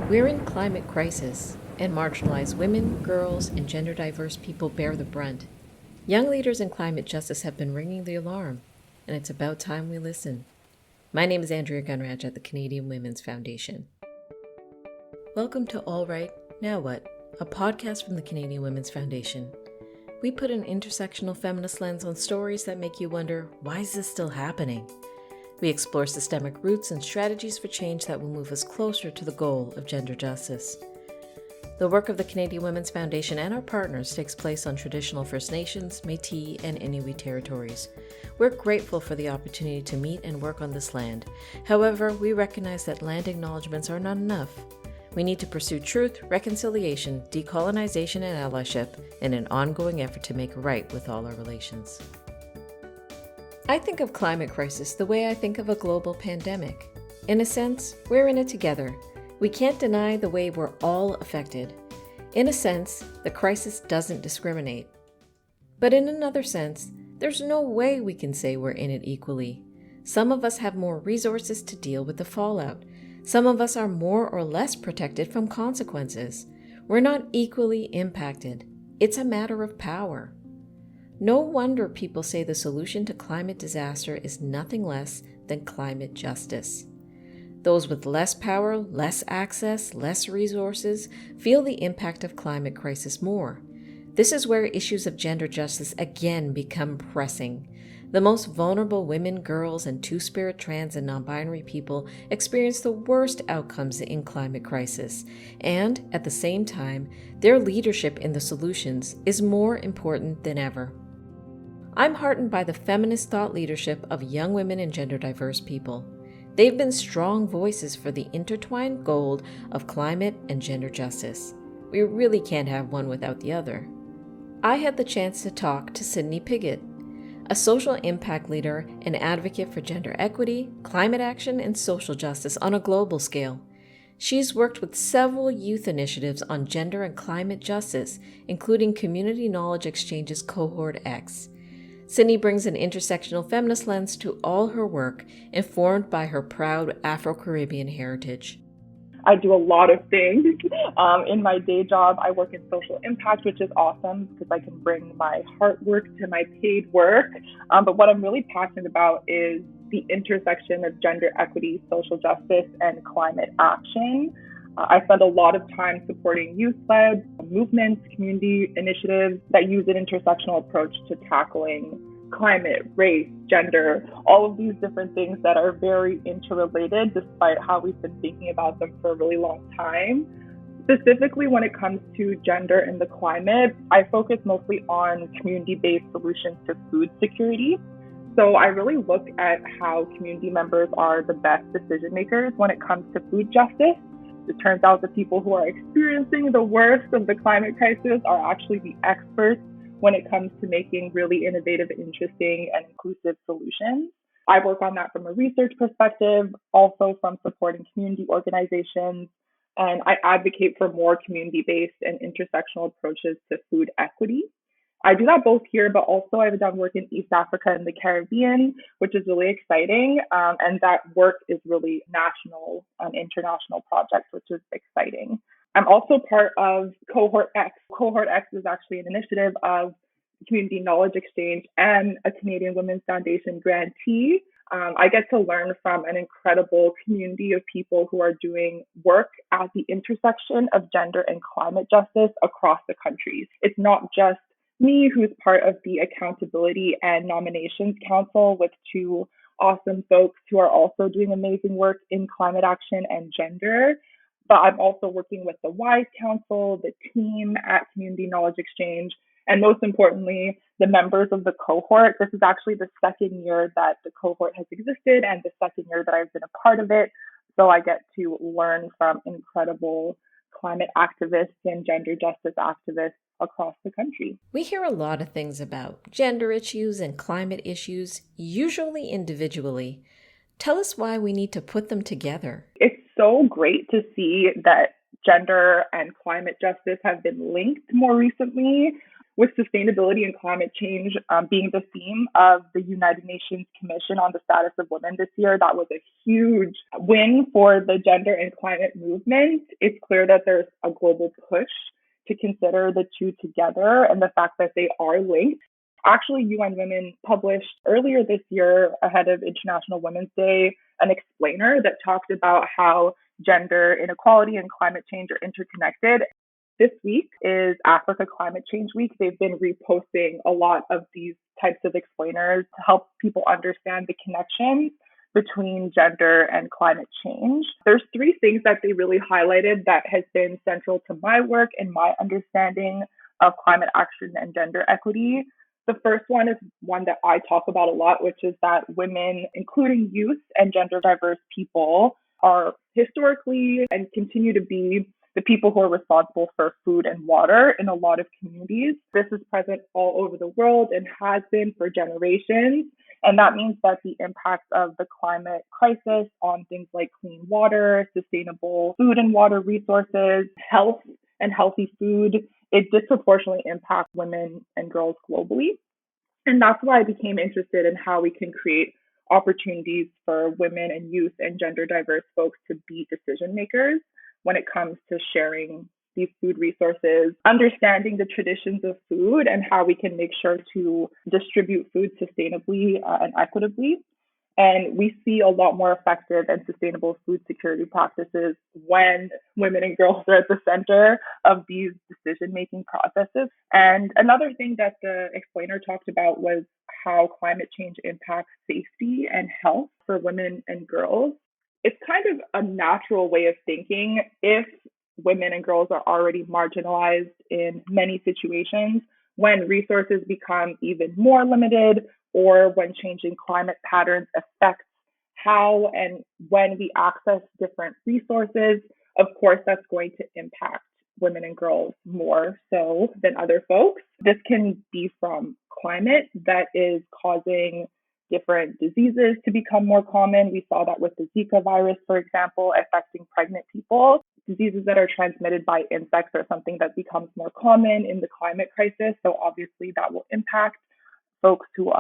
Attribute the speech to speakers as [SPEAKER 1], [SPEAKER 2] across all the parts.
[SPEAKER 1] We're in climate crisis, and marginalized women, girls, and gender diverse people bear the brunt. Young leaders in climate justice have been ringing the alarm, and it's about time we listen. My name is Andrea Gunraj at the Canadian Women's Foundation. Welcome to All Right, Now What, a podcast from the Canadian Women's Foundation. We put an intersectional feminist lens on stories that make you wonder, why is this still happening? We explore systemic roots and strategies for change that will move us closer to the goal of gender justice. The work of the Canadian Women's Foundation and our partners takes place on traditional First Nations, Métis, and Inuit territories. We're grateful for the opportunity to meet and work on this land. However, we recognize that land acknowledgements are not enough. We need to pursue truth, reconciliation, decolonization, and allyship in an ongoing effort to make right with all our relations. I think of climate crisis the way I think of a global pandemic. In a sense, we're in it together. We can't deny the way we're all affected. In a sense, the crisis doesn't discriminate. But in another sense, there's no way we can say we're in it equally. Some of us have more resources to deal with the fallout. Some of us are more or less protected from consequences. We're not equally impacted. It's a matter of power. No wonder people say the solution to climate disaster is nothing less than climate justice. Those with less power, less access, less resources feel the impact of climate crisis more. This is where issues of gender justice again become pressing. The most vulnerable women, girls, and two-spirit, trans, and non-binary people experience the worst outcomes in climate crisis, and at the same time, their leadership in the solutions is more important than ever. I'm heartened by the feminist thought leadership of young women and gender diverse people. They've been strong voices for the intertwined goal of climate and gender justice. We really can't have one without the other. I had the chance to talk to Sydney Pigott, a social impact leader and advocate for gender equity, climate action, and social justice on a global scale. She's worked with several youth initiatives on gender and climate justice, including Community Knowledge Exchange's Cohort X. Sydney brings an intersectional feminist lens to all her work, informed by her proud Afro-Caribbean heritage.
[SPEAKER 2] I do a lot of things. In my day job, I work in social impact, which is awesome because I can bring my heart work to my paid work. But what I'm really passionate about is the intersection of gender equity, social justice, and climate action. I spend a lot of time supporting youth-led movements, community initiatives that use an intersectional approach to tackling climate, race, gender, all of these different things that are very interrelated despite how we've been thinking about them for a really long time. Specifically, when it comes to gender and the climate, I focus mostly on community-based solutions to food security. So I really look at how community members are the best decision makers when it comes to food justice. It turns out the people who are experiencing the worst of the climate crisis are actually the experts when it comes to making really innovative, interesting, and inclusive solutions. I work on that from a research perspective, also from supporting community organizations, and I advocate for more community-based and intersectional approaches to food equity. I do that both here, but also I've done work in East Africa and the Caribbean, which is really exciting. And that work is really national and international projects, which is exciting. I'm also part of Cohort X. Cohort X is actually an initiative of Community Knowledge Exchange and a Canadian Women's Foundation grantee. I get to learn from an incredible community of people who are doing work at the intersection of gender and climate justice across the countries. It's not just me, who's part of the Accountability and Nominations Council with two awesome folks who are also doing amazing work in climate action and gender. But I'm also working with the WISE Council, the team at Community Knowledge Exchange, and most importantly, the members of the cohort. This is actually the second year that the cohort has existed and the second year that I've been a part of it. So I get to learn from incredible climate activists and gender justice activists across the country.
[SPEAKER 1] We hear a lot of things about gender issues and climate issues, usually individually. Tell us why we need to put them together.
[SPEAKER 2] It's so great to see that gender and climate justice have been linked more recently, with sustainability and climate change being the theme of the United Nations Commission on the Status of Women this year. That was a huge win for the gender and climate movement. It's clear that there's a global push to consider the two together and the fact that they are linked. Actually, UN Women published earlier this year, ahead of International Women's Day, an explainer that talked about how gender inequality and climate change are interconnected. This week is Africa Climate Change Week. They've been reposting a lot of these types of explainers to help people understand the connections between gender and climate change. There's three things that they really highlighted that has been central to my work and my understanding of climate action and gender equity. The first one is one that I talk about a lot, which is that women, including youth and gender diverse people, are historically and continue to be the people who are responsible for food and water in a lot of communities. This is present all over the world and has been for generations. And that means that the impacts of the climate crisis on things like clean water, sustainable food and water resources, health and healthy food, it disproportionately impacts women and girls globally. And that's why I became interested in how we can create opportunities for women and youth and gender diverse folks to be decision makers when it comes to sharing these food resources, understanding the traditions of food and how we can make sure to distribute food sustainably and equitably. And we see a lot more effective and sustainable food security practices when women and girls are at the center of these decision-making processes. And another thing that the explainer talked about was how climate change impacts safety and health for women and girls. It's kind of a natural way of thinking. If women and girls are already marginalized in many situations, when resources become even more limited, or when changing climate patterns affect how and when we access different resources, of course, that's going to impact women and girls more so than other folks. This can be from climate that is causing different diseases to become more common. We saw that with the Zika virus, for example, affecting pregnant people. Diseases that are transmitted by insects are something that becomes more common in the climate crisis. So obviously that will impact folks who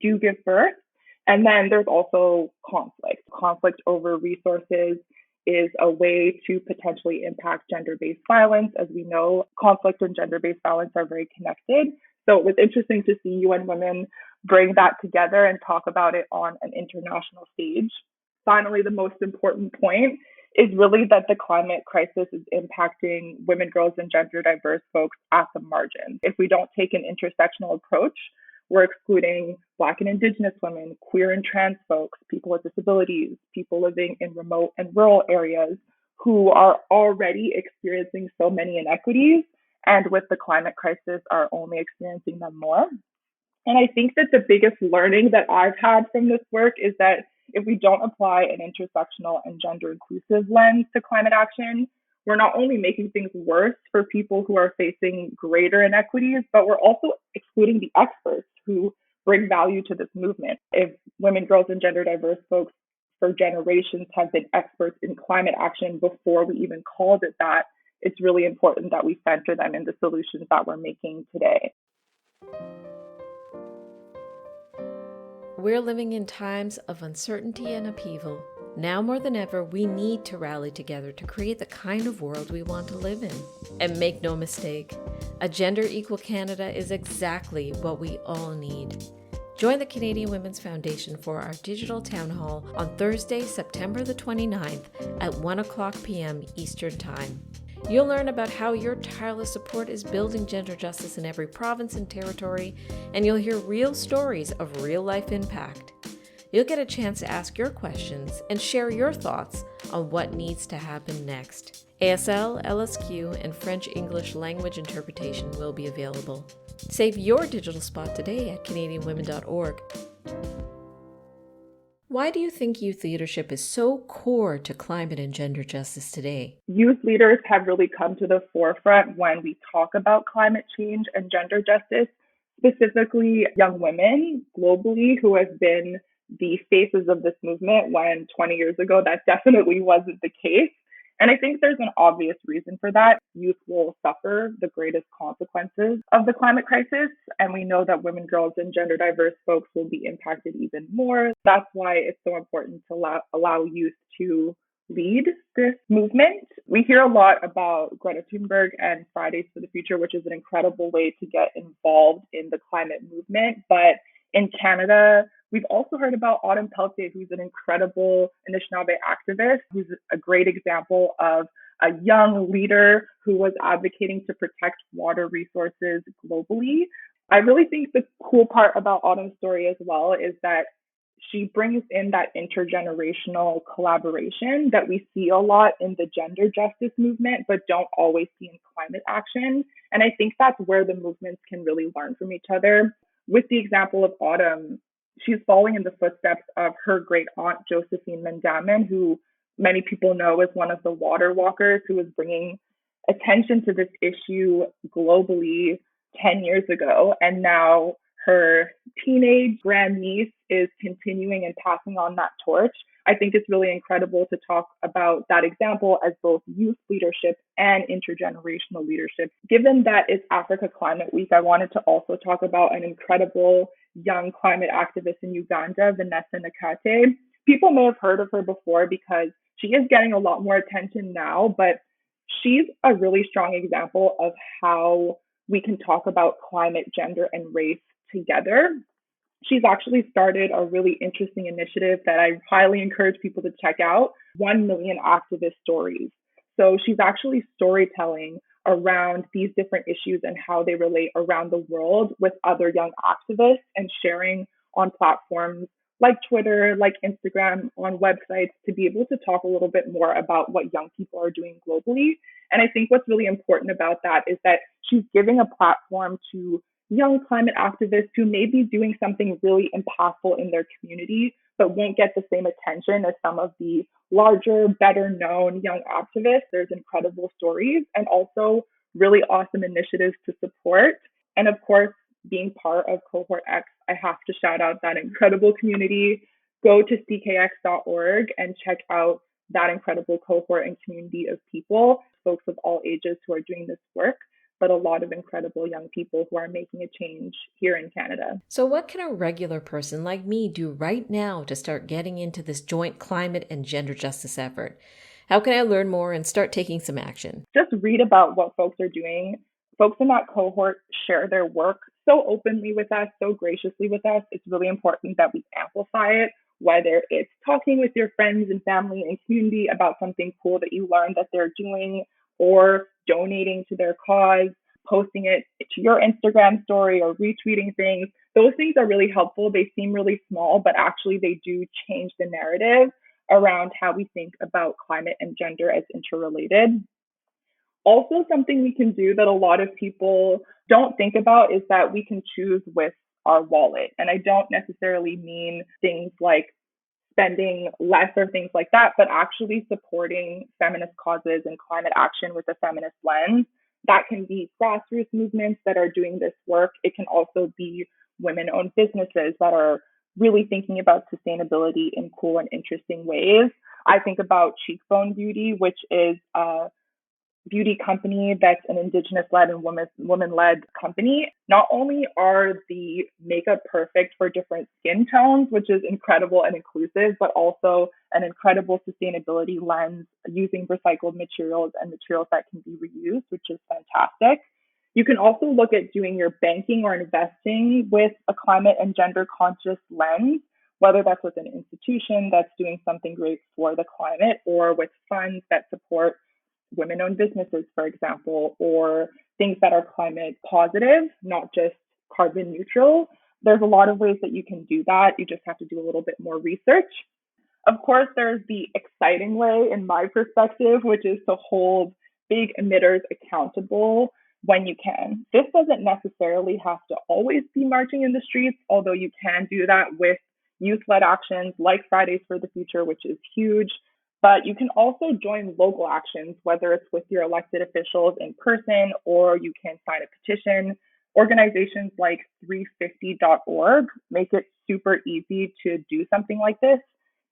[SPEAKER 2] do give birth. And then there's also conflict. Conflict over resources is a way to potentially impact gender-based violence. As we know, conflict and gender-based violence are very connected. So it was interesting to see UN Women bring that together and talk about it on an international stage. Finally, the most important point is really that the climate crisis is impacting women, girls, and gender diverse folks at the margins. If we don't take an intersectional approach, we're excluding Black and Indigenous women, queer and trans folks, people with disabilities, people living in remote and rural areas who are already experiencing so many inequities, and with the climate crisis are only experiencing them more. And I think that the biggest learning that I've had from this work is that if we don't apply an intersectional and gender inclusive lens to climate action, we're not only making things worse for people who are facing greater inequities, but we're also excluding the experts who bring value to this movement. If women, girls, and gender diverse folks for generations have been experts in climate action before we even called it that, it's really important that we center them in the solutions that we're making today.
[SPEAKER 1] We're living in times of uncertainty and upheaval. Now more than ever, we need to rally together to create the kind of world we want to live in. And make no mistake, a gender-equal Canada is exactly what we all need. Join the Canadian Women's Foundation for our digital town hall on Thursday, September the 29th at 1:00 p.m. Eastern Time. You'll learn about how your tireless support is building gender justice in every province and territory, and you'll hear real stories of real-life impact. You'll get a chance to ask your questions and share your thoughts on what needs to happen next. ASL, LSQ, and French-English language interpretation will be available. Save your digital spot today at CanadianWomen.org. Why do you think youth leadership is so core to climate and gender justice today?
[SPEAKER 2] Youth leaders have really come to the forefront when we talk about climate change and gender justice, specifically young women globally who have been the faces of this movement when 20 years ago that definitely wasn't the case. And I think there's an obvious reason for that. Youth will suffer the greatest consequences of the climate crisis. And we know that women, girls, and gender diverse folks will be impacted even more. That's why it's so important to allow youth to lead this movement. We hear a lot about Greta Thunberg and Fridays for the Future, which is an incredible way to get involved in the climate movement. But in Canada, we've also heard about Autumn Peltier, who's an incredible Anishinaabe activist, who's a great example of a young leader who was advocating to protect water resources globally. I really think the cool part about Autumn's story as well is that she brings in that intergenerational collaboration that we see a lot in the gender justice movement, but don't always see in climate action. And I think that's where the movements can really learn from each other. With the example of Autumn, she's following in the footsteps of her great aunt, Josephine Mendamin, who many people know as one of the water walkers who was bringing attention to this issue globally 10 years ago. And now her teenage grandniece is continuing and passing on that torch. I think it's really incredible to talk about that example as both youth leadership and intergenerational leadership. Given that it's Africa Climate Week, I wanted to also talk about an incredible young climate activist in Uganda, Vanessa Nakate. People may have heard of her before because she is getting a lot more attention now, but she's a really strong example of how we can talk about climate, gender, and race together. She's actually started a really interesting initiative that I highly encourage people to check out, 1 Million Activist Stories. So she's actually storytelling around these different issues and how they relate around the world with other young activists and sharing on platforms like Twitter, like Instagram, on websites to be able to talk a little bit more about what young people are doing globally. And I think what's really important about that is that she's giving a platform to young climate activists who may be doing something really impactful in their community, but won't get the same attention as some of the larger, better known young activists. There's incredible stories and also really awesome initiatives to support. And of course, being part of Cohort X, I have to shout out that incredible community. Go to ckx.org and check out that incredible cohort and community of people, folks of all ages who are doing this work, but a lot of incredible young people who are making a change here in Canada.
[SPEAKER 1] So what can a regular person like me do right now to start getting into this joint climate and gender justice effort? How can I learn more and start taking some action?
[SPEAKER 2] Just read about what folks are doing. Folks in that cohort share their work so openly with us, so graciously with us. It's really important that we amplify it, whether it's talking with your friends and family and community about something cool that you learned that they're doing, or donating to their cause, posting it to your Instagram story or retweeting things. Those things are really helpful. They seem really small, but actually they do change the narrative around how we think about climate and gender as interrelated. Also, something we can do that a lot of people don't think about is that we can choose with our wallet. And I don't necessarily mean things like spending less or things like that, but actually supporting feminist causes and climate action with a feminist lens. That can be grassroots movements that are doing this work. It can also be women-owned businesses that are really thinking about sustainability in cool and interesting ways. I think about Cheekbone Beauty, which is a beauty company that's an Indigenous-led and woman-led company. Not only are the makeup perfect for different skin tones, which is incredible and inclusive, but also an incredible sustainability lens using recycled materials and materials that can be reused, which is fantastic. You can also look at doing your banking or investing with a climate and gender conscious lens, whether that's with an institution that's doing something great for the climate or with funds that support women-owned businesses, for example, or things that are climate positive, not just carbon neutral. There's a lot of ways that you can do that. You just have to do a little bit more research. Of course, there's the exciting way, in my perspective, which is to hold big emitters accountable when you can. This doesn't necessarily have to always be marching in the streets, although you can do that with youth-led actions like Fridays for the Future, which is huge. But you can also join local actions, whether it's with your elected officials in person or you can sign a petition. Organizations like 350.org make it super easy to do something like this,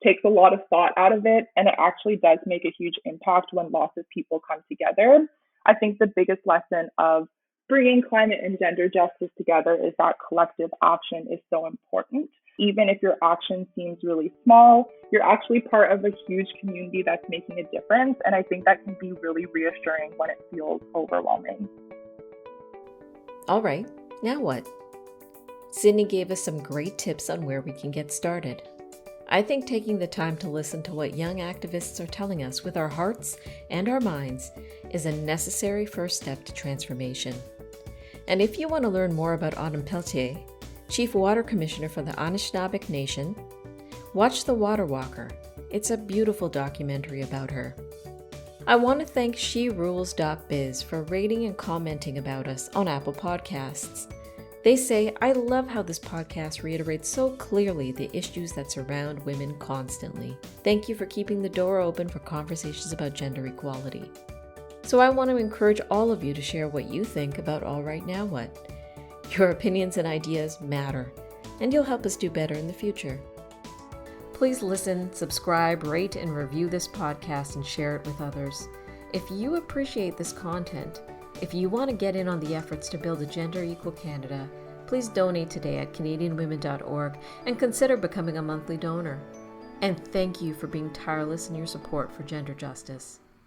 [SPEAKER 2] takes a lot of thought out of it, and it actually does make a huge impact when lots of people come together. I think the biggest lesson of bringing climate and gender justice together is that collective action is so important. Even if your action seems really small, you're actually part of a huge community that's making a difference. And I think that can be really reassuring when it feels overwhelming.
[SPEAKER 1] All right, now what? Sydney gave us some great tips on where we can get started. I think taking the time to listen to what young activists are telling us with our hearts and our minds is a necessary first step to transformation. And if you want to learn more about Autumn Pelletier, Chief Water Commissioner for the Anishinaabe Nation, watch The Water Walker. It's a beautiful documentary about her. I want to thank SheRules.biz for rating and commenting about us on Apple Podcasts. They say, I love how this podcast reiterates so clearly the issues that surround women constantly. Thank you for keeping the door open for conversations about gender equality. So I want to encourage all of you to share what you think about All Right Now What. Your opinions and ideas matter, and you'll help us do better in the future. Please listen, subscribe, rate, and review this podcast and share it with others. If you appreciate this content, if you want to get in on the efforts to build a gender equal Canada, please donate today at canadianwomen.org and consider becoming a monthly donor. And thank you for being tireless in your support for gender justice.